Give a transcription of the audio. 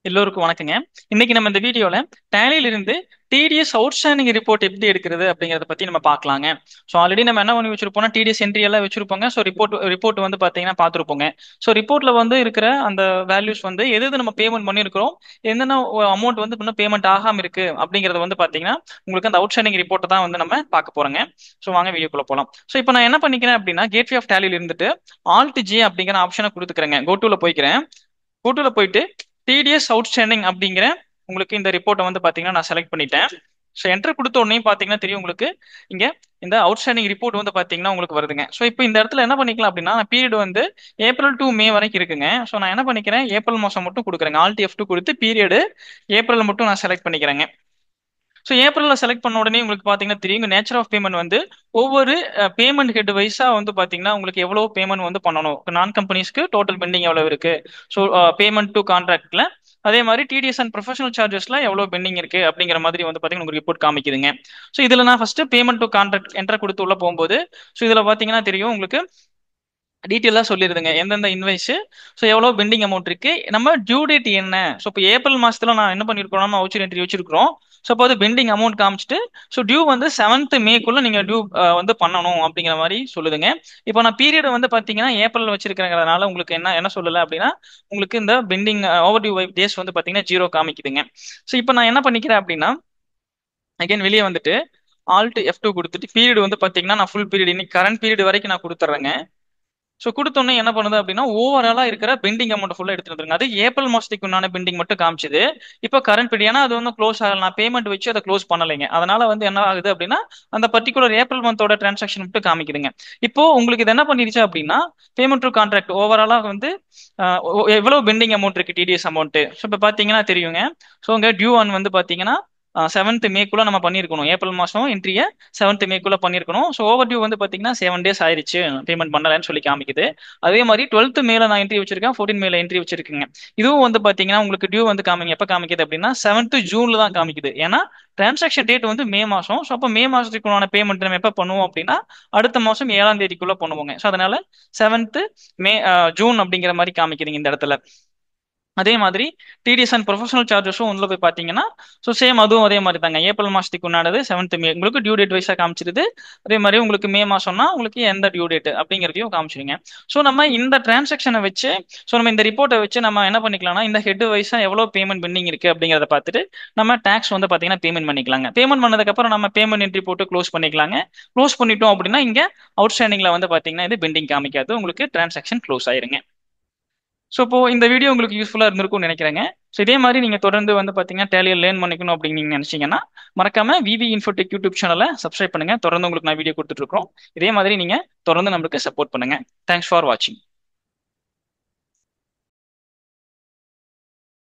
எல்லோருக்கும் வணக்கங்க. இன்னைக்கு நம்ம இந்த வீடியோல டேலியில இருந்து டிடிஎஸ் அவுட்ஸ்டாண்டிங் ரிப்போர்ட் எப்படி எடுக்கிறது அப்படிங்கறத பத்தி நம்ம பார்க்கலாங்க. ஸோ ஆல்ரெடி நம்ம என்ன பண்ணி வச்சிருப்போம்னா டிடிஎஸ் என்ட்ரி எல்லாம் வச்சிருப்போங்க. ஸோ ரிப்போர்ட் வந்து பாத்தீங்கன்னா பார்த்துருப்போங்க. ஸோ ரிப்போர்ட்ல வந்து இருக்கிற அந்த வேல்யூஸ் வந்து எது எது நம்ம பேமெண்ட் பண்ணியிருக்கிறோம், என்னென்ன அமௌண்ட் வந்து இன்னும் பேமெண்ட் ஆகாம இருக்கு அப்படிங்கறது வந்து பாத்தீங்கன்னா உங்களுக்கு அந்த அவுட்ஸ்டாண்டிங் ரிப்போர்ட் தான் வந்து நம்ம பார்க்க போறோங்க. ஸோ வாங்க வீடியோக்குள்ள போலாம். ஸோ இப்போ நான் என்ன பண்ணிக்கிறேன் அப்படின்னா கேட்வே ஆஃப் டேலியில இருந்துட்டு ஆல்ட் ஜி அப்படிங்கிற ஆப்ஷனை கொடுத்துக்கிறேங்க. கோட்டுல போய்க்கிறேன். கோட்டுல போயிட்டு டிடிஎஸ் அவுட்ஸ்டாண்டிங் அப்படிங்கிற உங்களுக்கு இந்த ரிப்போர்ட்டை வந்து பாத்தீங்கன்னா நான் செலக்ட் பண்ணிட்டேன். ஸோ என்டர் கொடுத்த உடனே பாத்தீங்கன்னா தெரியும் உங்களுக்கு இங்க இந்த அவுட்ஸ்டாண்டிங் ரிப்போர்ட் வந்து பாத்தீங்கன்னா உங்களுக்கு வருதுங்க. ஸோ இப்போ இந்த இடத்துல என்ன பண்ணிக்கலாம் அப்படின்னா பீரியட் வந்து ஏப்ரல் டு மே வரைக்கும் இருக்குங்க. ஸோ நான் என்ன பண்ணிக்கிறேன் ஏப்ரல் மாசம் மட்டும் கொடுக்குறேங்க. ஆல்ட் F2 கொடுத்து பீரியடு ஏப்ரல் மட்டும் நான் செலக்ட் பண்ணிக்கிறேங்க. ஸோ ஏப்ரல்ல செலக்ட் பண்ண உடனே உங்களுக்கு பாத்தீங்கன்னா தெரியும் நேச்சர் ஆஃப் பேமெண்ட் வந்து ஒவ்வொரு பேமெண்ட் ஹெட் வைஸா வந்து பாத்தீங்கன்னா உங்களுக்கு எவ்வளவு பேமெண்ட் வந்து பண்ணணும், நான் கம்பெனிஸ்க்கு டோட்டல் பெண்டிங் எவ்வளவு இருக்கு. ஸோ பேமெண்ட் டு கான்ட்ராக்ட்ல அதே மாதிரி டிடிஎஸ் அண்ட் ப்ரொஃபஷனல் சார்ஜஸ்ல எவ்வளவு பெண்டிங் இருக்கு அப்படிங்கிற மாதிரி வந்து பாத்தீங்கன்னா உங்களுக்கு ரிப்போர்ட் காமிக்குதுங்க. ஸோ இதுல நான் first payment to contract enter கொடுத்து உள்ள போகும்போது ஸோ இதுல பாத்தீங்கன்னா தெரியும் உங்களுக்கு டீட்டெயிலாக சொல்லிடுதுங்க எந்தெந்த இன்வைஸ். ஸோ எவ்வளோ பெண்டிங் அமௌண்ட் இருக்கு, நம்ம டியூ டேட் என்ன. ஸோ இப்போ ஏப்ரல் மாசத்துல நான் என்ன பண்ணிருக்கோம், நம்ம வவுச்சர் என்ட்ரி வச்சிருக்கிறோம். ஸோ அப்போ அது பெண்டிங் அமௌண்ட் காமிச்சிட்டு ஸோ டியூ வந்து 7th மேக்குள்ள நீங்க டியூ வந்து பண்ணணும் அப்படிங்கிற மாதிரி சொல்லுதுங்க. இப்போ நான் பீரியட் வந்து பாத்தீங்கன்னா ஏப்ரல் வச்சிருக்கிறதுனால உங்களுக்கு என்ன என்ன சொல்லல அப்படின்னா உங்களுக்கு இந்த பெண்டிங் ஓவர் டியூ டேஸ் வந்து பாத்தீங்கன்னா 0 காமிக்குதுங்க. ஸோ இப்போ நான் என்ன பண்ணிக்கிறேன் அப்படின்னா அகைன் வெளியே வந்துட்டு Alt F2 கொடுத்துட்டு பீரியட் வந்து பாத்தீங்கன்னா நான் ஃபுல் பீரியட் இன்னைக்கு கரண்ட் பீரியட் வரைக்கும் நான் கொடுத்துட்றேங்க. ஸோ கொடுத்தோன்னே என்ன பண்ணுது அப்படின்னா ஓவராலா இருக்கிற பெண்டிங் அமௌண்ட் ஃபுல்லா எடுத்துட்டு வந்துருங்க. அது ஏப்ரல் மாசத்துக்கு உண்டான பெண்டிங் மட்டும் காமிச்சுது. இப்போ கரண்ட் பீரியட் ஏன்னா அது வந்து க்ளோஸ் ஆகல, நான் பேமெண்ட் வச்சு அதை க்ளோஸ் பண்ணலைங்க. அதனால வந்து என்ன ஆகுது அப்படின்னா அந்த பர்டிகுலர் ஏப்ரல் மந்தோட டிரான்சாக்ஷன் மட்டும் காமிக்குதுங்க. இப்போ உங்களுக்கு இது என்ன பண்ணிருச்சு அப்படின்னா பேமெண்ட் டு கான்ட்ராக்ட் ஓவராலா வந்து எவ்வளவு பெண்டிங் அமௌண்ட் இருக்கு டிடிஎஸ் அமௌண்ட். ஸோ இப்போ பாத்தீங்கன்னா தெரியுங்க. ஸோ உங்க டியூ ஒன் வந்து பாத்தீங்கன்னா 7th மேக்குள்ள நம்ம பண்ணிருக்கணும். ஏப்ரல் மாசம் என்ட்ரிய 7th மேக்குள்ள பண்ணிருக்கணும். ஸோ ஓவர் டியூ வந்து பாத்தீங்கன்னா 7 days ஆயிருச்சு பேமெண்ட் பண்ணலன்னு சொல்லி காமிக்குது. அதே மாதிரி 12th மேல நான் என்ட்ரி வச்சிருக்கேன், 14 மேல என்ட்ரி வச்சிருக்கேங்க. இதுவும் வந்து பாத்தீங்கன்னா உங்களுக்கு டியூ வந்து எப்ப காமிக்குது அப்படின்னா 7th ஜூன்ல தான் காமிக்குது. ஏன்னா டிரான்சாக்ஷன் டேட் வந்து மே மாசம். ஸோ அப்போ மே மாசத்துக்குள்ளான பேமெண்ட் நம்ம எப்ப பண்ணுவோம் அப்படின்னா அடுத்த மாசம் 7ஆம் தேதிக்குள்ள பண்ணுவோங்க. ஸோ அதனால 7th மே ஜூன் அப்படிங்கிற மாதிரி காமிக்குதுங்க இந்த இடத்துல. அதே மாதிரி டிடிஎஸ் அண்ட் ப்ரொஃபஷனல் சார்ஜஸும் உள்ள போய் பார்த்தீங்கன்னா ஸோ சேம் அதுவும் அதே மாதிரி தாங்க ஏப்ரல் மாசத்துக்கு உண்டானது 7th மே உங்களுக்கு டியூ டேட் வைஸாக காமிச்சிருது. அதே மாதிரி உங்களுக்கு மே மாசம்னா உங்களுக்கு எந்த டியூ டேட் அப்படிங்கிறதையும் காமிச்சிருங்க. ஸோ நம்ம இந்த டிரான்சாக்ஷனை வச்சு ஸோ நம்ம இந்த ரிப்போர்ட்டை வச்சு நம்ம என்ன பண்ணிக்கலாம்னா இந்த ஹெட் வைஸாக எவ்வளோ பேமெண்ட் பெண்டிங் இருக்கு அப்படிங்கிறத பார்த்துட்டு நம்ம டேக்ஸ் வந்து பார்த்தீங்கன்னா பேமெண்ட் பண்ணிக்கலாங்க. பேமெண்ட் பண்ணதுக்கப்புறம் நம்ம பேமெண்ட் என்ட்ரி போட்டு க்ளோஸ் பண்ணிக்கலாங்க. க்ளோஸ் பண்ணிட்டோம் அப்படின்னா இங்கே அவுட்ஸ்டாண்டிங்ல வந்து பார்த்தீங்கன்னா இது பெண்டிங் காமிக்காது, உங்களுக்கு டிரான்சாக்ஷன் க்ளோஸ் ஆயிருங்க. ஸோ இப்போ இந்த வீடியோ உங்களுக்கு யூஸ்ஃபுல்லாக இருந்திருக்கும்னு நினைக்கிறேங்க. ஸோ இதே மாதிரி நீங்கள் தொடர்ந்து வந்து பார்த்தீங்கன்னா டேலியை லேர்ன் பண்ணிக்கணும் அப்படின்னு நீங்கள் நினைச்சீங்கன்னா மறக்காம விவி இன்ஃபோடெக் யூடியூப் சேனலை சப்ஸ்கிரைப் பண்ணுங்க. தொடர்ந்து உங்களுக்கு நான் வீடியோ கொடுத்துட்டு இருக்கோம். இதே மாதிரி நீங்கள் தொடர்ந்து நம்மளுக்கு சப்போர்ட் பண்ணுங்க. தேங்க்ஸ் ஃபார் வாட்சிங்.